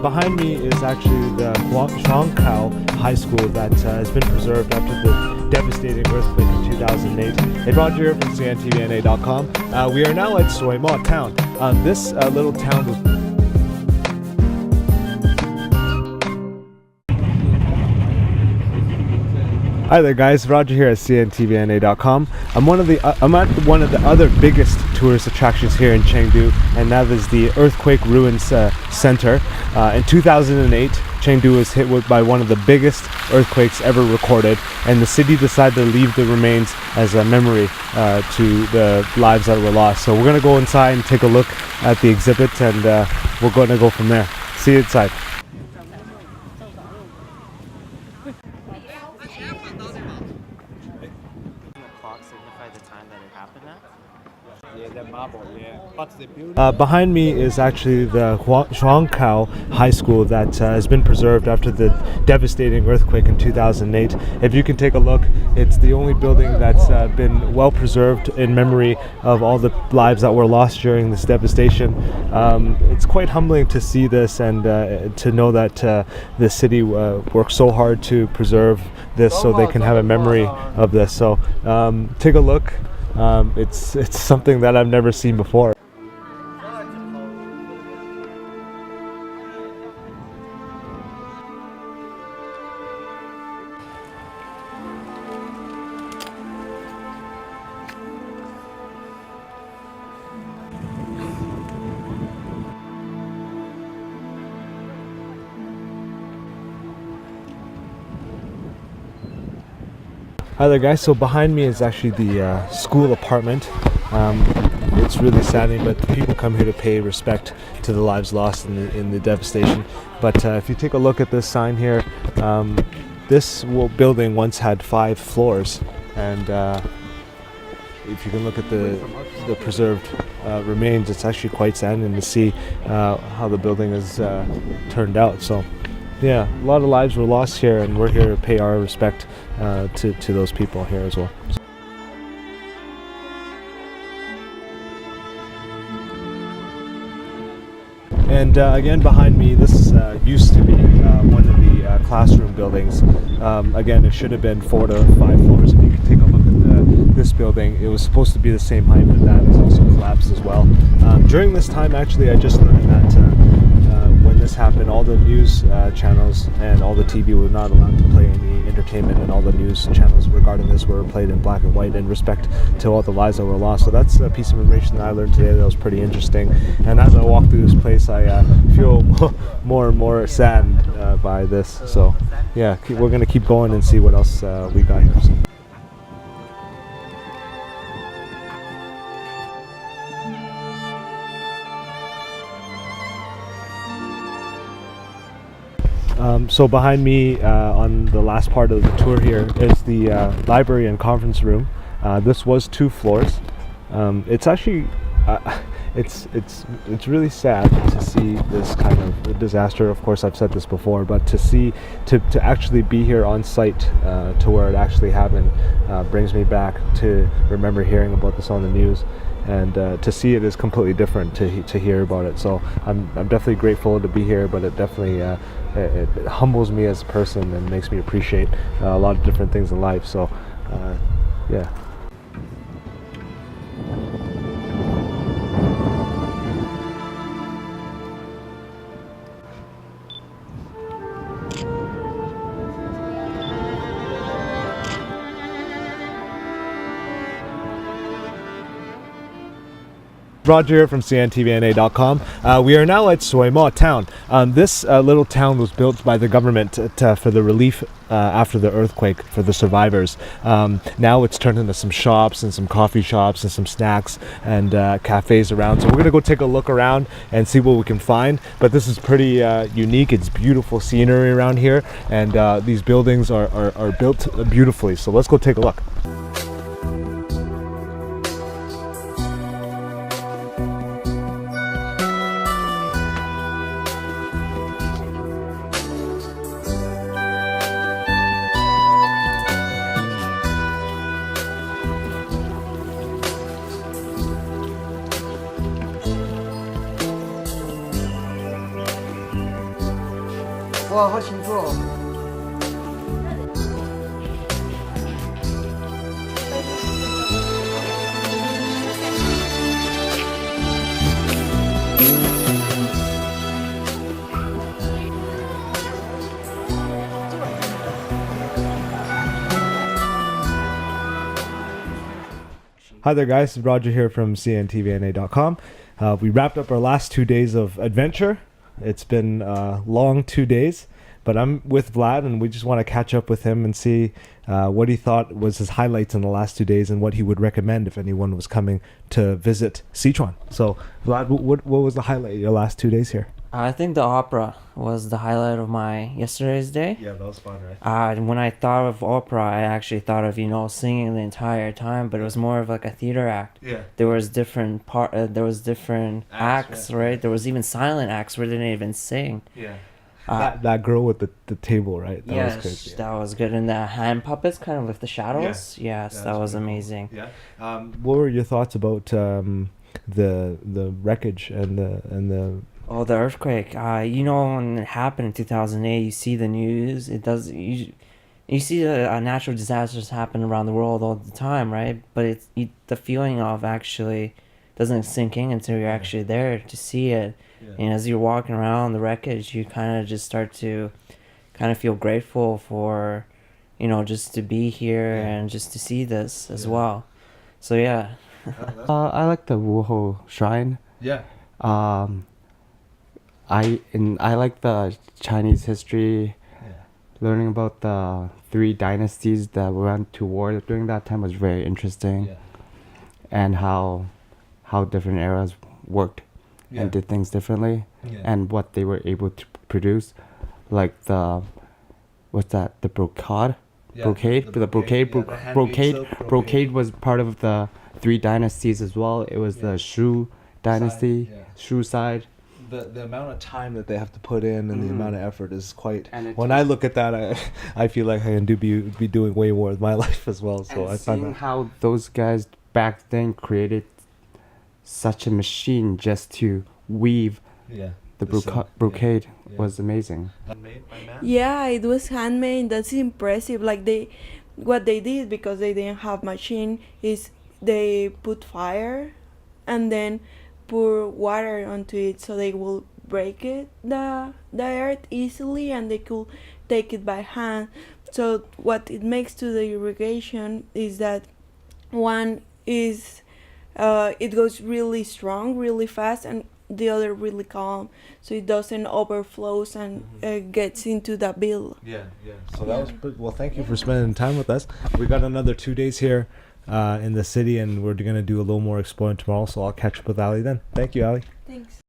Behind me is actually the Huangkao High School that has been preserved after the devastating earthquake in 2008. Hey, Roger here from CNTVNA.com. We are now at Soimo town. This little town was... Hi there guys, Roger here at CNTVNA.com. I'm at one of the other biggest tourist attractions here in Chengdu, and that is the Earthquake Ruins Center. In 2008, Chengdu was hit by one of the biggest earthquakes ever recorded, and the city decided to leave the remains as a memory to the lives that were lost. So we're going to go inside and take a look at the exhibit, and we're going to go from there. See you inside. Behind me is actually the Huangkao High School that has been preserved after the devastating earthquake in 2008. If you can take a look, it's the only building that's been well preserved in memory of all the lives that were lost during this devastation. It's quite humbling to see this and to know that the city worked so hard to preserve this so they can have a memory of this. So take a look. It's something that I've never seen before. Hi there guys, so behind me is actually the school apartment. It's really saddening, but people come here to pay respect to the lives lost in the devastation. But if you take a look at this sign here, this building once had 5 floors, and if you can look at the preserved remains, it's actually quite saddening to see how the building has turned out. So yeah, a lot of lives were lost here, and we're here to pay our respect to those people here as well. And again, behind me, this used to be one of the classroom buildings. Again, it should have been 4 to 5 floors. If you can take a look at this building, it was supposed to be the same height, but that has also collapsed as well. During this time, actually, I just learned that when this happened, all the news channels and all the TV were not allowed to play any entertainment, and all the news channels regarding this were played in black and white in respect to all the lives that were lost. So that's a piece of information that I learned today that was pretty interesting. And as I walk through this place, I feel more and more saddened by this. So yeah, we're going to keep going and see what else we got here. So. So behind me on the last part of the tour here is the library and conference room. This was 2 floors. It's actually it's really sad to see this kind of disaster. Of course, I've said this before, but to actually be here on site to where it actually happened brings me back to remember hearing about this on the news. And to see it is completely different to hear about it. So I'm definitely grateful to be here, but it definitely it humbles me as a person and makes me appreciate a lot of different things in life. So yeah. Roger here from CNTVNA.com. We are now at Soimo town. This little town was built by the government for the relief after the earthquake for the survivors. Now it's turned into some shops and some coffee shops and some snacks and cafes around. So we're gonna go take a look around and see what we can find. But this is pretty unique. It's beautiful scenery around here, and these buildings are built beautifully. So let's go take a look. 哇，好辛苦哦。 Hi there, guys. It's Roger here from cntvna.com. We wrapped up our last 2 days of adventure. It's been long 2 days, but I'm with Vlad, and we just want to catch up with him and see what he thought was his highlights in the last 2 days and what he would recommend if anyone was coming to visit Sichuan. So, Vlad, what was the highlight of your last 2 days here? I think the opera was the highlight of my yesterday's day. Yeah, that was fun, right? When I thought of opera, I actually thought of singing the entire time, but it was more of like a theater act. Yeah. There was different acts, yeah. right? There was even silent acts where they didn't even sing. Yeah. That girl with the table, right? That Yes, was good. Yeah. that was good. And the hand puppets, kind of with the shadows. Yes, Yeah, that was pretty cool. amazing. Yeah. What were your thoughts about the wreckage and the Oh, the earthquake. When it happened in 2008, you see the news. It does. You see natural disasters happen around the world all the time, right? But the feeling of actually doesn't sink in until you're actually there to see it. Yeah. And as you're walking around the wreckage, you kind of just start to kind of feel grateful for, just to be here and just to see this as well. So yeah. I like the Wuho Shrine. Yeah. I like the Chinese history. Yeah. Learning about the 3 dynasties that went to war during that time was very interesting, and how different eras worked and did things differently, and what they were able to produce, like the brocade. Brocade was part of the 3 dynasties as well. It was the Shu dynasty, Shu side. The amount of time that they have to put in and the amount of effort is quite. And When I look at that, I feel like I can be doing way more with my life as well. So and I find seeing that. how those guys back then created such a machine just to weave the brocade was amazing. Yeah, it was handmade. That's impressive. Like what they did, because they didn't have machine, is they put fire and then pour water onto it so they will break the earth easily, and they could take it by hand. So what it makes to the irrigation is that one is it goes really strong, really fast, and the other really calm, so it doesn't overflows and gets into the bill. So that was pretty, well. Thank you for spending time with us. We got another 2 days here in the city, and we're gonna do a little more exploring tomorrow. So I'll catch up with Ali then. Thank you, Ali. Thanks.